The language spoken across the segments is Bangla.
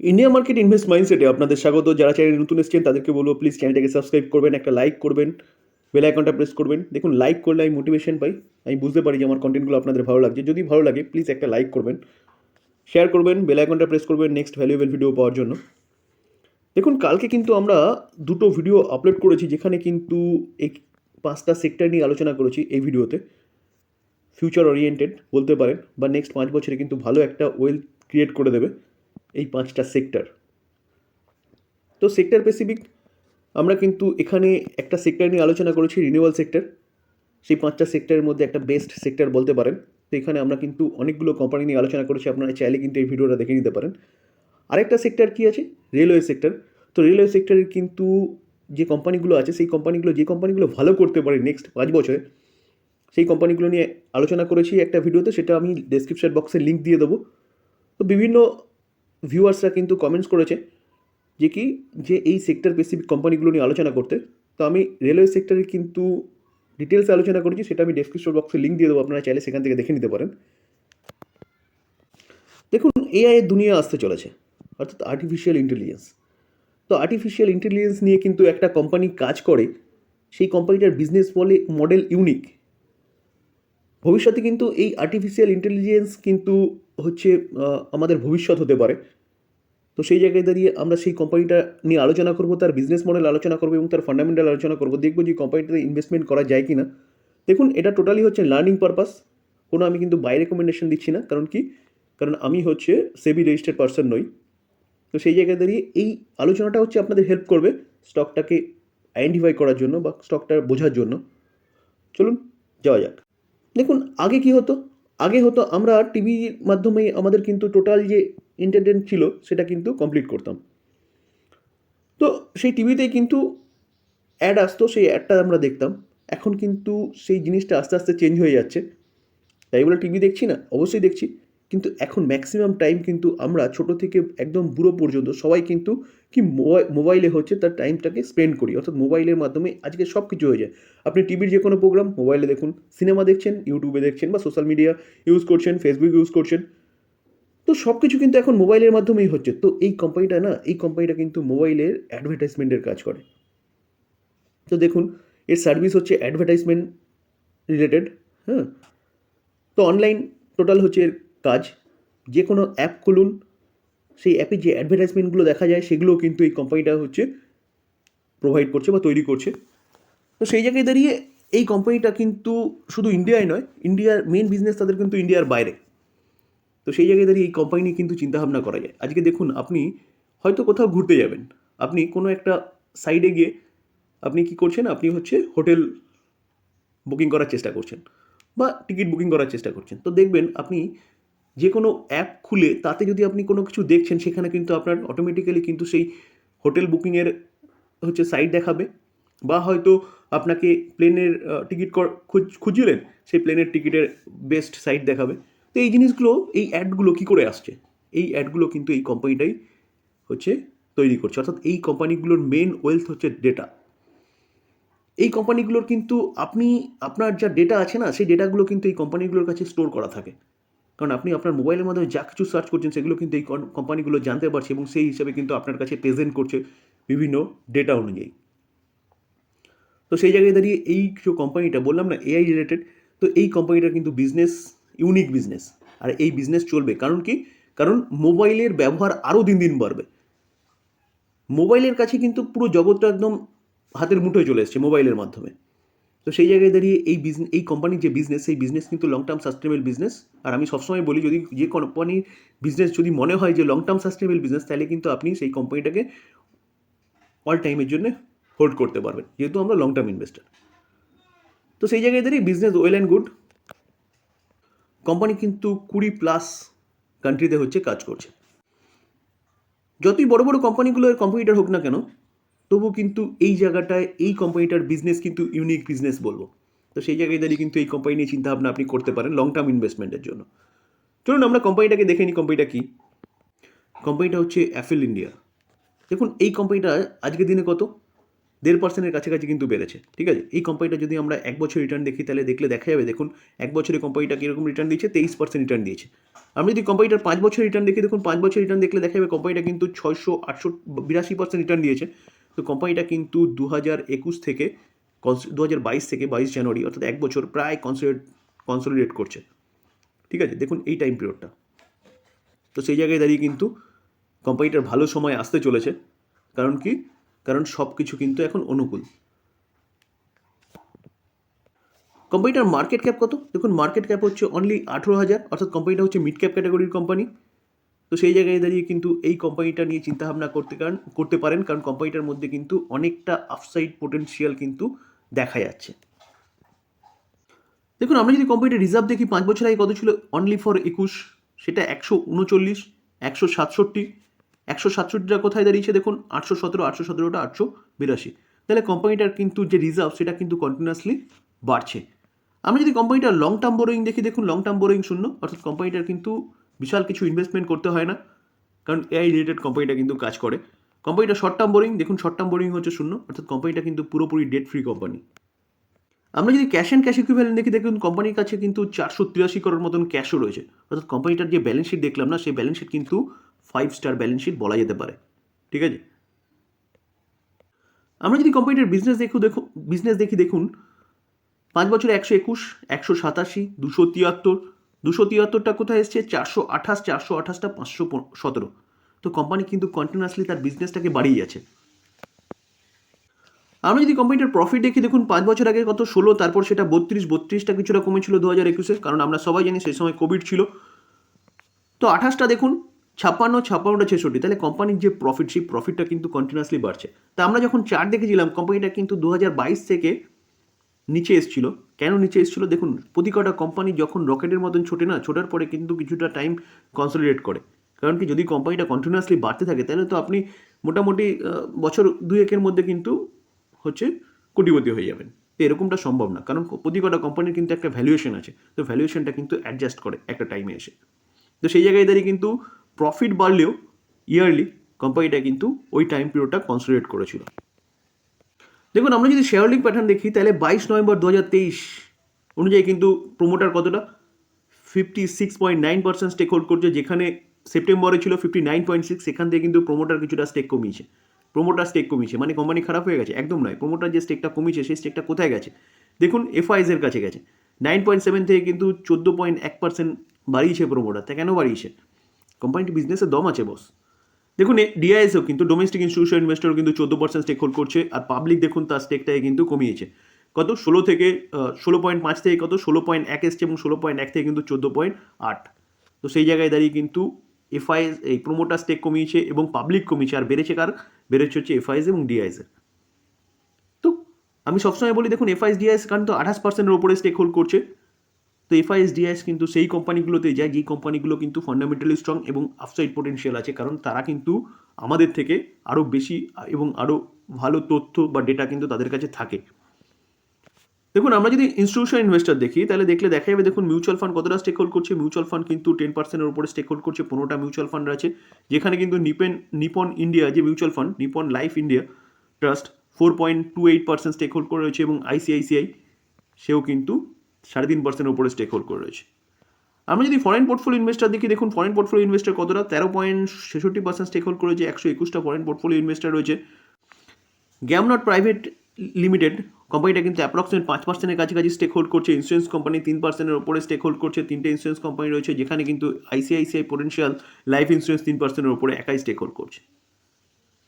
ইন্ডিয়া মার্কেট ইনভেস্ট মাইন্ডসেটে আপনাদের স্বাগত। যারা চ্যানেলে নতুন এসেছেন তাদেরকে বলবো প্লিজ চ্যানেলটাকে সাবস্ক্রাইব করবেন, একটা লাইক করবেন, বেল আইকনটা প্রেস করবেন। দেখুন, লাইক করলে আমি মোটিভেশন পাই, আমি বুঝতে পারি যে আমার কন্টেন্টগুলো আপনাদের ভালো লাগছে। যদি ভালো লাগে প্লিজ একটা লাইক করবেন, শেয়ার করবেন, বেল আইকনটা প্রেস করবেন নেক্সট ভ্যালুয়েবল ভিডিও পাওয়ার জন্য। দেখুন, কালকে কিন্তু আমরা দুটো ভিডিও আপলোড করেছি যেখানে কিন্তু এই 5টা সেক্টর নিয়ে আলোচনা করেছি। এই ভিডিওতে ফিউচার ওরিয়েন্টেড বলতে পারেন, বা নেক্সট 5 বছরে কিন্তু ভালো একটা ওয়েলথ ক্রিয়েট করে দেবে এই 5টা সেক্টর। তো সেক্টর স্পেসিফিক আমরা কিন্তু এখানে একটা সেক্টর নিয়ে আলোচনা করেছি, রিনিউয়াল সেক্টর। সেই 5টা সেক্টরের মধ্যে একটা বেস্ট সেক্টর বলতে পারেন। তো এখানে আমরা কিন্তু অনেকগুলো কোম্পানি নিয়ে আলোচনা করেছি, আপনারা চাইলে কিন্তু এই ভিডিওটা দেখে নিতে পারেন। আরেকটা সেক্টর কী আছে? Railway sector. তো রেলওয়ে সেক্টরের কিন্তু যে কোম্পানিগুলো আছে, সেই কোম্পানিগুলো যে কোম্পানিগুলো ভালো করতে পারে নেক্সট 5 বছরে, সেই কোম্পানিগুলো নিয়ে আলোচনা করেছি একটা ভিডিওতে, সেটা আমি ডেসক্রিপশন বক্সে লিঙ্ক দিয়ে দেবো। তো বিভিন্ন ভিউয়ার্সরা কিন্তু কমেন্টস করেছে যে কি, যে এই সেক্টর স্পেসিফিক কোম্পানিগুলো নিয়ে আলোচনা করতে। তো আমি রেলওয়ে সেক্টরে কিন্তু ডিটেলসে আলোচনা করেছি, সেটা আমি ডেসক্রিপশন বক্সে লিঙ্ক দিয়ে দেবো, আপনারা চাইলে সেখান থেকে দেখে নিতে পারেন। দেখুন, এআই এর দুনিয়া আসতে চলেছে, অর্থাৎ আর্টিফিশিয়াল ইন্টেলিজেন্স। তো আর্টিফিশিয়াল ইন্টেলিজেন্স নিয়ে কিন্তু একটা কোম্পানি কাজ করে, সেই কোম্পানিটার বিজনেস মডেল ইউনিক। ভবিষ্যতে কিন্তু এই আর্টিফিশিয়াল ইন্টেলিজেন্স কিন্তু হচ্ছে আমাদের ভবিষ্যৎ হতে পারে। তো সেই জায়গায় দাঁড়িয়ে আমরা সেই কোম্পানিটা নিয়ে আলোচনা করব, তার বিজনেস মডেল আলোচনা করবো এবং তার ফান্ডামেন্টাল আলোচনা করবো, দেখবো যে কোম্পানিটাতে ইনভেস্টমেন্ট করা যায় কি না। দেখুন, এটা টোটালি হচ্ছে লার্নিং পারপাস, কোনো আমি কিন্তু বাই রেকমেন্ডেশন দিচ্ছি না। কারণ কি? কারণ আমি হচ্ছে সেবি রেজিস্টার্ড পার্সন নই। তো সেই জায়গায় দাঁড়িয়ে এই আলোচনাটা হচ্ছে আপনাদের হেল্প করবে স্টকটাকে আইডেন্টিফাই করার জন্য বা স্টকটা বোঝার জন্য। চলুন যাওয়া যাক। দেখুন, আগে কি হতো? আগে হতো আমরা টিভির মাধ্যমে আমাদের কিন্তু টোটাল যে এন্টারটেনমেন্ট ছিল সেটা কিন্তু কমপ্লিট করতাম। তো সেই টিভিতেই কিন্তু অ্যাড আসতো, সেই অ্যাডটা আমরা দেখতাম। এখন কিন্তু সেই জিনিসটা আস্তে আস্তে চেঞ্জ হয়ে যাচ্ছে। তাই বলে টিভি দেখছি না, অবশ্যই দেখছি। কিন্তু এখন ম্যাক্সিমাম টাইম কিন্তু আমরা ছোট থেকে একদম বুড়ো পর্যন্ত সবাই কিন্তু কি মোবাইলে হচ্ছে তার টাইমটাকে স্পেন্ড করি, অর্থাৎ মোবাইলের মাধ্যমে আজকে সব কিছু হয়ে যায়। আপনি টিভির যে কোনো প্রোগ্রাম মোবাইলে দেখুন, সিনেমা দেখছেন ইউটিউবে দেখছেন, বা সোশ্যাল মিডিয়া ইউজ করছেন, ফেসবুক ইউজ করছেন। তো সব কিছু কিন্তু এখন মোবাইলের মাধ্যমেই হচ্ছে। তো এই কোম্পানিটা না, এই কোম্পানিটা কিন্তু মোবাইলের অ্যাডভার্টাইজমেন্টের কাজ করে। তো দেখুন, এর সার্ভিস হচ্ছে অ্যাডভার্টাইজমেন্ট রিলেটেড। হ্যাঁ, তো অনলাইন টোটাল হচ্ছে এর কাজ। যে কোনো অ্যাপ খুলুন, সেই অ্যাপে যে অ্যাডভার্টাইজমেন্টগুলো দেখা যায় সেগুলোও কিন্তু এই কোম্পানিটা হচ্ছে প্রোভাইড করছে বা তৈরি করছে। তো সেই জায়গায় দাঁড়িয়ে এই কোম্পানিটা কিন্তু শুধু ইন্ডিয়ায় নয়, ইন্ডিয়ার মেন বিজনেস তাদের কিন্তু ইন্ডিয়ার বাইরে। তো সেই জায়গায় দাঁড়িয়ে এই কোম্পানি নিয়ে কিন্তু চিন্তাভাবনা করা যায়। আজকে দেখুন, আপনি হয়তো কোথাও ঘুরতে যাবেন, আপনি কোনো একটা সাইডে গিয়ে আপনি কি করছেন, আপনি হচ্ছে হোটেল বুকিং করার চেষ্টা করছেন বা টিকিট বুকিং করার চেষ্টা করছেন। তো দেখবেন আপনি যে কোনো অ্যাপ খুলে তাতে যদি আপনি কোনো কিছু দেখছেন, সেখানে কিন্তু আপনার অটোমেটিক্যালি কিন্তু সেই হোটেল বুকিংয়ের হচ্ছে সাইট দেখাবে, বা হয়তো আপনাকে প্লেনের টিকিট খুঁজছিলেন, সেই প্লেনের টিকিটের বেস্ট সাইট দেখাবে। তো এই জিনিসগুলো, এই অ্যাডগুলো কী করে আসছে? এই অ্যাডগুলো কিন্তু এই কোম্পানিটাই হচ্ছে তৈরি করছে, অর্থাৎ এই কোম্পানিগুলোর মেন ওয়েলথ হচ্ছে ডেটা। এই কোম্পানিগুলোর কিন্তু আপনি আপনার যা ডেটা আছে না, সেই ডেটাগুলো কিন্তু এই কোম্পানিগুলোর কাছে স্টোর করা থাকে। কারণ আপনি আপনার মোবাইলের মাধ্যমে যা কিছু সার্চ করছেন সেগুলো কিন্তু এই কোম্পানিগুলো জানতে পারছে, এবং সেই হিসাবে কিন্তু আপনার কাছে প্রেজেন্ট করছে বিভিন্ন ডেটা অনুযায়ী। তো সেই জায়গায় দাঁড়িয়ে এই যে কোম্পানিটা বললাম না এআই রিলেটেড, তো এই কোম্পানিটার কিন্তু বিজনেস ইউনিক বিজনেস। আর এই বিজনেস চলবে কারণ কি? কারণ মোবাইলের ব্যবহার আরও দিন দিন বাড়বে। মোবাইলের কাছে কিন্তু পুরো জগৎটা একদম হাতের মুঠোয় চলে এসছে মোবাইলের মাধ্যমে। তো সেই জায়গায় দাঁড়িয়ে এই কোম্পানির যে বিজনেস, সেই বিজনেস কিন্তু লং টার্ম সাস্টেনেবল বিজনেস। আর আমি সবসময় বলি, যদি যে কোম্পানির বিজনেস যদি মনে হয় যে লং টার্ম সাস্টেনেবল বিজনেস, তাহলে কিন্তু আপনি সেই কোম্পানিটাকে অল টাইমের জন্য হোল্ড করতে পারবেন, যেহেতু আমরা লং টার্ম ইনভেস্টার। তো সেই জায়গায় দাঁড়িয়ে business well and good. Company কিন্তু 20+ কান্ট্রিতে হচ্ছে কাজ করছে। যতই বড় বড় কোম্পানিগুলোর কম্পিটিটর হোক না কেন, তবু কিন্তু এই জায়গাটায় এই কোম্পানিটার বিজনেস কিন্তু ইউনিক বিজনেস বলবো। তো সেই জায়গায় দাঁড়িয়ে কিন্তু এই কোম্পানি নিয়ে চিন্তাভাবনা আপনি করতে পারেন লং টার্ম ইনভেস্টমেন্টের জন্য। চলুন আমরা কোম্পানিটাকে দেখে নিই। কোম্পানিটা কি? কোম্পানিটা হচ্ছে অ্যাপেল ইন্ডিয়া। দেখুন, এই কোম্পানিটা আজকের দিনে কত? 1.5% কাছাকাছি কিন্তু বেড়েছে। ঠিক আছে, এই কোম্পানিটা যদি আমরা 1 বছর রিটার্ন দেখি তাহলে দেখলে দেখা যাবে, দেখুন 1 বছরে কোম্পানিটা কীরকম রিটার্ন দিয়েছে, 23% রিটার্ন দিয়েছে। আমরা যদি কোম্পানিটার 5 বছর রিটার্ন দেখি, দেখুন 5 বছর রিটার্ন দেখলে দেখা যাবে কোম্পানিটা কিন্তু 82% রিটার্ন দিয়েছে। তো কোম্পানিটা কিন্তু 2021 থেকে 2022 থেকে 22 জানুয়ারি অর্থাৎ 1 বছর প্রায় কনসলিডেট করছে। ঠিক আছে, দেখুন এই টাইম পিরিয়ডটা। তো সেই জায়গায় দাঁড়িয়ে কিন্তু কোম্পানিটার ভালো সময় আসতে চলেছে। কারণ কি? কারণ সব কিছু কিন্তু এখন অনুকূল। কোম্পানিটার মার্কেট ক্যাপ কত? দেখুন মার্কেট ক্যাপ হচ্ছে অনলি 18,000, অর্থাৎ কোম্পানিটা হচ্ছে মিড ক্যাপ ক্যাটাগরির কোম্পানি। তো সেই জায়গায় দাঁড়িয়ে কিন্তু এই কোম্পানিটা নিয়ে চিন্তাভাবনা করতে পারেন, কারণ কোম্পানিটার মধ্যে কিন্তু অনেকটা আপসাইড পোটেনশিয়াল কিন্তু দেখা যাচ্ছে। দেখুন আমরা যদি কোম্পানিটার রিজার্ভ দেখি 5 বছর আগে কত ছিল, অনলি ফর 21, সেটা 139, 167, 167টা কোথায় দাঁড়িয়েছে দেখুন, 817, 817টা 882। তাহলে কোম্পানিটার কিন্তু যে রিজার্ভ সেটা কিন্তু কন্টিনিউয়াসলি বাড়ছে। আমরা যদি কোম্পানিটার লং টার্ম বোরোয়িং দেখি, দেখুন লং টার্ম বোরোয়িং শূন্য, অর্থাৎ কোম্পানিটার কিন্তু বিশাল কিছু ইনভেস্টমেন্ট করতে হয় না, কারণ এআই রিলেটেড কোম্পানিটা কিন্তু কাজ করে। কোম্পানিটা শর্ট টার্ম বোরোয়িং, দেখুন শর্ট টার্ম বোরোয়িং হচ্ছে শূন্য, অর্থাৎ কোম্পানিটা কিন্তু পুরোপুরি ডেট ফ্রি কোম্পানি। আমরা যদি ক্যাশ অ্যান্ড ক্যাশ ইকুইভ্যালেন্ট দেখি, দেখুন কোম্পানির কাছে কিন্তু 483 করোড় মতন ক্যাশও রয়েছে, অর্থাৎ কোম্পানিটার যে ব্যালেন্স শিট দেখলাম না, সেই ব্যালেন্স শিট কিন্তু 5 স্টার ব্যালেন্স শিট বলা যেতে পারে। ঠিক আছে, আমরা যদি কোম্পানিটার বিজনেস দেখি দেখুন 5 বছরে 121, 187, 273, 273টা কোথায় এসছে, 428, 428টা 517। তো কোম্পানি কিন্তু কন্টিনিউয়াসলি তার বিজনেসটাকে বাড়িয়ে যাচ্ছে। আমরা যদি কোম্পানিটার প্রফিট দেখি, দেখুন 5 বছর আগে কত 16, তারপর সেটা 32টা কিছুটা কমেছিল 2021-এ, কারণ আমরা সবাই জানি সেই সময় কোভিড ছিল। তো 28টা দেখুন 56টা 66, তাহলে কোম্পানির যে প্রফিট, সেই প্রফিটটা কিন্তু কন্টিনিউয়াসলি বাড়ছে। তা আমরা যখন চার্ট দেখেছিলাম কোম্পানিটা কিন্তু 2022 থেকে নিচে এসেছিল। কেন নিচে এসেছিল? দেখুন প্রতি কটা কোম্পানি যখন রকেটের মতন ছোটে না, ছোটার পরে কিন্তু কিছুটা টাইম কনসলিডেট করে। কারণ কি, যদি কোম্পানিটা কন্টিনিউয়াসলি বাড়তে থাকে তাহলে তো আপনি মোটামুটি বছর 2-1-এর মধ্যে কিন্তু হচ্ছে কোটিপতি হয়ে যাবেন। তো এরকমটা সম্ভব না, কারণ প্রতি কটা কোম্পানির কিন্তু একটা ভ্যালুয়েশন আছে। তো ভ্যালুয়েশনটা কিন্তু অ্যাডজাস্ট করে একটা টাইমে এসে। তো সেই জায়গায় দাঁড়িয়ে কিন্তু প্রফিট বাড়লেও ইয়ারলি কোম্পানিটা কিন্তু ওই টাইম পিরিয়ডটা কনসলিডেট করেছিল। দেখুন আমরা যদি শেয়ার হোল্ডিং প্যাটার্ন দেখি, তাহলে 22 নভেম্বর 2023 অনুযায়ী কিন্তু প্রোমোটার কতটা 56.9% স্টেক হোল্ড করছে, যেখানে সেপ্টেম্বরে ছিল 59.6, সেখান থেকে কিন্তু প্রোমোটার কিছুটা স্টেক কমিয়েছে। মানে কোম্পানি খারাপ হয়ে গেছে? একদম নয়। প্রোমোটার যে স্টেকটা কমিয়েছে, সেই স্টেকটা কোথায় গেছে দেখুন, এফআইএস এর কাছে গেছে। 9.7 থেকে কিন্তু 14.1% বাড়িয়েছে প্রোমোটার। তা কেন বাড়িয়েছে? কোম্পানিটি বিজনেসের দম আছে বস। দেখুন ডিআইএসও কিন্তু ডোমেস্টিক ইনস্টিটিউশন ইনভেস্টর কিন্তু 14% স্টেক হোল্ড করছে, আর পাবলিক দেখুন তার স্টেকটাকে কিন্তু কমিয়েছে। কত 16.5 থেকে কত 16.1 এসছে, এবং 16.1 থেকে কিন্তু 14.8। তো সেই জায়গায় দাঁড়িয়ে কিন্তু এফআইএস এই প্রোমোটার স্টেক কমিয়েছে এবং পাবলিক কমিয়েছে, আর বেড়েছে কার? বেড়েছে হচ্ছে এফআইএস এবং ডিআইএসের। তো আমি সবসময় বলি দেখুন এফআইএস ডিআইএস কারণ তো 28%-এর উপরে স্টেক হোল্ড করছে। তো এফআইএস ডিআইএস কিন্তু সেই কোম্পানিগুলোতে যায় যেই কোম্পানিগুলো কিন্তু ফান্ডামেন্টালি স্ট্রং এবং আপসাইড পোটেনশিয়াল আছে, কারণ তারা কিন্তু আমাদের থেকে আরও বেশি এবং আরও ভালো তথ্য বা ডেটা কিন্তু তাদের কাছে থাকে। দেখুন আমরা যদি ইনস্টিটিউশন ইনভেস্টর দেখি, তাহলে দেখলে দেখা যাবে দেখুন মিউচুয়াল ফান্ড কতটা স্টেক হোল্ড করছে। মিউচুয়াল ফান্ড কিন্তু 10%-এর উপরে স্টেক হোল্ড করছে। 15টা মিউচুয়াল ফান্ড আছে, যেখানে কিন্তু নিপন ইন্ডিয়া যে mutual fund, Nippon life India trust 4.28% stake hold করে রয়েছে, এবং আইসিআইসিআই সেও কিন্তু 3.5%-এর উপরে স্টেক হোল্ড করে রয়েছে। আমরা যদি ফরেন পোর্টফোলিও ইনভেস্টার দেখি, দেখুন ফরেন পোর্টফোলিও ইনভেস্টার কতটা 13.66% স্টেক হোল্ড করেছে। 121টা ফরেন পোর্টফোলিও ইনভেস্টার রয়েছে। গ্যামনট প্রাইভেট লিমিটেড কোম্পানিটা কিন্তু অ্যাপ্রক্সিমেট 5%-এর কাছাকাছি স্টেক হোল্ড করছে। ইন্স্যুরেন্স কোম্পানি 3%-এর উপরে স্টেক হোল্ড করছে। 3টে ইন্স্যুরেন্স কোম্পানি রয়েছে, যেখানে কিন্তু আইসিআইসিআই পটেনশিয়াল লাইফ ইন্স্যুরেন্স 3%-এর উপরে একাই স্টেক হোল্ড করছে।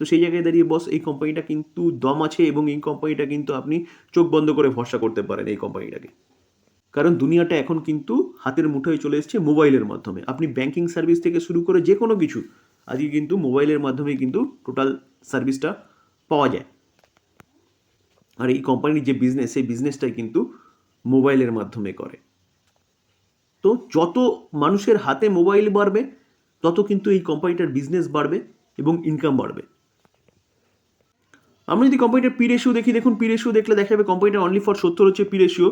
তো সেই জায়গায় দাঁড়িয়ে বস এই কোম্পানিটা কিন্তু দম আছে, এবং এই কোম্পানিটা কিন্তু আপনি চোখ বন্ধ করে ভরসা করতে পারেন এই কোম্পানিটাকে। কারণ দুনিয়াটা এখন কিন্তু হাতের মুঠোয় চলে এসছে মোবাইলের মাধ্যমে। আপনি ব্যাংকিং সার্ভিস থেকে শুরু করে যে কোনো কিছু আজকে কিন্তু মোবাইলের মাধ্যমেই কিন্তু টোটাল সার্ভিসটা পাওয়া যায়। আর এই কোম্পানির যে বিজনেস, সেই বিজনেসটাই কিন্তু মোবাইলের মাধ্যমে করে। তো যত মানুষের হাতে মোবাইল বাড়বে, তত কিন্তু এই কোম্পানিটার বিজনেস বাড়বে এবং ইনকাম বাড়বে। আমরা যদি কোম্পানিটার পি রেশিও দেখি, দেখুন পি রেশিও দেখলে দেখা যাবে কোম্পানিটার অনলি ফর 70 হচ্ছে পি রেশিও।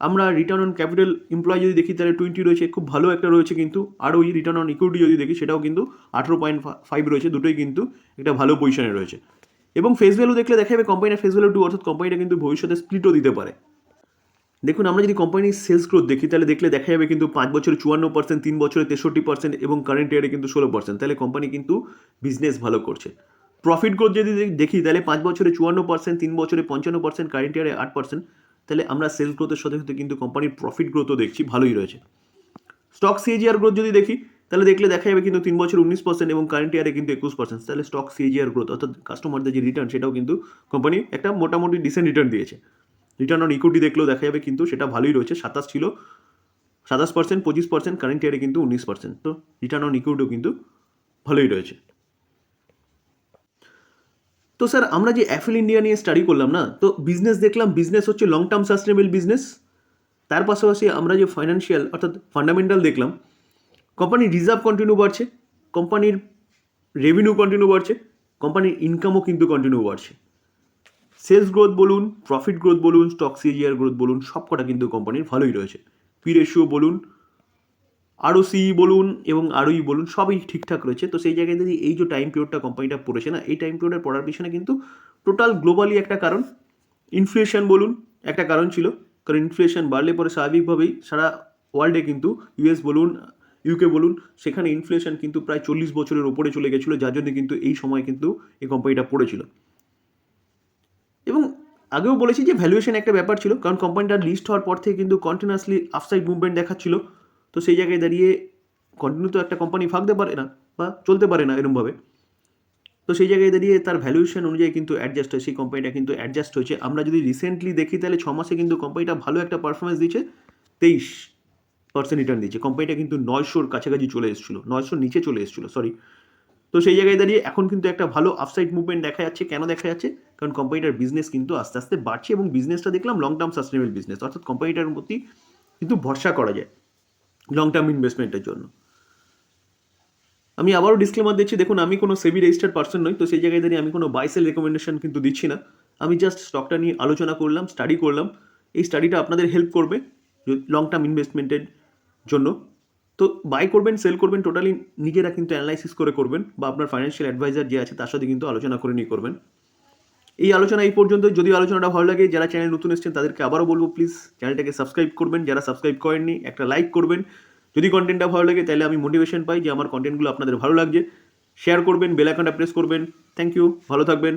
আমরা রিটার্ন অন ক্যাপিটাল এমপ্লয় যদি দেখি, তাহলে 20 রয়েছে, খুব ভালো একটা রয়েছে। কিন্তু আর ওই রিটার্ন অন ইকুইটি যদি দেখি, সেটাও কিন্তু 18.5 রয়েছে। দুটোই কিন্তু একটা ভালো পজিশনে রয়েছে। এবং ফেস ভ্যালু দেখলে দেখা যাবে কোম্পানির ফেস ভ্যালু 2, অর্থাৎ কোম্পানিটা কিন্তু ভবিষ্যতে স্প্লিটও দিতে পারে। দেখুন আমরা যদি কোম্পানির সেলস গ্রোথ দেখি তাহলে দেখলে দেখা যাবে কিন্তু 5 বছরে 54%, 3 বছরে 63% এবং কারেন্ট ইয়ারে কিন্তু 16%, তাহলে কোম্পানি কিন্তু বিজনেস ভালো করছে। প্রফিট গ্রোথ যদি দেখি তাহলে 5 বছরে 54%, 3 বছরে 55%, কারেন্ট ইয়ারে 8%, তাহলে আমরা সেলস গ্রোথের সাথে সাথে কিন্তু কোম্পানির প্রফিট গ্রোথও দেখছি ভালোই রয়েছে। স্টক সিএজিআর গ্রোথ যদি দেখি তাহলে দেখলে দেখা যাবে কিন্তু 3 বছরে 19% এবং কারেন্ট ইয়ারে কিন্তু 21%, তাহলে স্টক সিএজিআর গ্রোথ অর্থাৎ কাস্টমারদের যে রিটার্ন সেটাও কিন্তু কোম্পানি একটা মোটামুটি ডিসেন্ট রিটার্ন দিয়েছে। রিটার্ন অন ইকুইটি দেখলেও দেখা যাবে কিন্তু সেটা ভালোই রয়েছে, 27 ছিল 27%, 25%, কারেন্ট ইয়ারে কিন্তু 19%, তো রিটার্ন অন ইকুইটিও কিন্তু ভালোই রয়েছে। তো স্যার আমরা যে অ্যাফেল ইন্ডিয়া নিয়ে স্টাডি করলাম না, তো বিজনেস দেখলাম, বিজনেস হচ্ছে লং টার্ম সাস্টেনেবল বিজনেস। তার পাশাপাশি আমরা যে ফাইন্যান্সিয়াল অর্থাৎ ফান্ডামেন্টাল দেখলাম, কোম্পানির রিজার্ভ কন্টিনিউ বাড়ছে, কোম্পানির রেভিনিউ কন্টিনিউ বাড়ছে, কোম্পানির ইনকামও কিন্তু কন্টিনিউ বাড়ছে। সেলস গ্রোথ বলুন, প্রফিট গ্রোথ বলুন, স্টক সিএজিআর গ্রোথ বলুন, সবকটা কিন্তু কোম্পানির ভালোই রয়েছে। পি রেশিও বলুন, আরওসি বলুন এবং আরওই বলুন, সবই ঠিকঠাক রয়েছে। তো সেই জায়গায় যদি এই যে টাইম পিরিয়ডটা কোম্পানিটা পড়েছে না, এই টাইম পিরিয়ডের পড়ার পিছনে কিন্তু টোটাল গ্লোবালি একটা কারণ, ইনফ্লেশন বলুন একটা কারণ ছিল। কারণ ইনফ্লেশন বাড়লে পরে স্বাভাবিকভাবেই সারা ওয়ার্ল্ডে কিন্তু ইউএস বলুন, ইউকে বলুন, সেখানে ইনফ্লেশন কিন্তু প্রায় 40 বছরের ওপরে চলে গেছিলো, যার জন্য কিন্তু এই সময় কিন্তু এই কোম্পানিটা পড়েছিল। এবং আগেও বলেছি যে ভ্যালুয়েশন একটা ব্যাপার ছিল, কারণ কোম্পানিটা লিস্ট হওয়ার পর থেকে কিন্তু কন্টিনিউয়াসলি আপসাইড মুভমেন্ট দেখাচ্ছিল। তো সেই জায়গায় দাঁড়িয়ে কন্টিনিউ তো একটা কোম্পানি ভাগতে পারে না বা চলতে পারে না এরমভাবে। তো সেই জায়গায় দাঁড়িয়ে তার ভ্যালুয়েশন অনুযায়ী কিন্তু অ্যাডজাস্ট হয়, সেই কোম্পানিটা কিন্তু অ্যাডজাস্ট হয়েছে। আমরা যদি রিসেন্টলি দেখি তাহলে 6 মাসে কিন্তু কোম্পানিটা ভালো একটা পারফরমেন্স দিচ্ছে, 23% রিটার্ন দিচ্ছে। কোম্পানিটা কিন্তু 900-র কাছাকাছি চলে এসেছিলো, 900-র নিচে চলে এসেছিলো, সরি। তো সেই জায়গায় দাঁড়িয়ে এখন কিন্তু একটা ভালো আপসাইড মুভমেন্ট দেখা যাচ্ছে। কেন দেখা যাচ্ছে? কারণ কোম্পানিটার বিজনেস কিন্তু আস্তে আস্তে বাড়ছে এবং বিজনেসটা দেখলাম লং টার্ম সাস্টেনেবল বিজনেস, অর্থাৎ কোম্পানিটার প্রতি কিন্তু ভরসা করা যায় লং টার্ম ইনভেস্টমেন্টের জন্য। আমি আবারও ডিসক্লেমার দিচ্ছি, দেখুন আমি কোনো সেবি রেজিস্টার্ড পার্সন নই, তো সেই জায়গায় দাঁড়িয়ে আমি কোনো বাই সেল রেকমেন্ডেশন কিন্তু দিচ্ছি না। আমি জাস্ট স্টকটা নিয়ে আলোচনা করলাম, স্টাডি করলাম। এই স্টাডিটা আপনাদের হেল্প করবে লং টার্ম ইনভেস্টমেন্টের জন্য। তো বাই করবেন, সেল করবেন, টোটালি নিজেরা কিন্তু অ্যানালাইসিস করে করবেন, বা আপনার ফাইন্যান্সিয়াল অ্যাডভাইজার যে আছে তার সাথে কিন্তু আলোচনা করে নিয়ে করবেন। এই আলোচনা এই পর্যন্ত। যদি আলোচনাটা ভালো লাগে, যারা চ্যানেল নতুন এসেছেন তাদেরকে আবারও বলবো প্লিজ চ্যানেলটাকে সাবস্ক্রাইব করবেন, যারা সাবস্ক্রাইব করেননি একটা লাইক করবেন। যদি কন্টেন্টটা ভালো লাগে তাহলে আমি মোটিভেশন পাই যে আমার কন্টেন্টগুলো আপনাদের ভালো লাগছে। শেয়ার করবেন, বেল আইকনটা প্রেস করবেন। থ্যাংক ইউ, ভালো থাকবেন।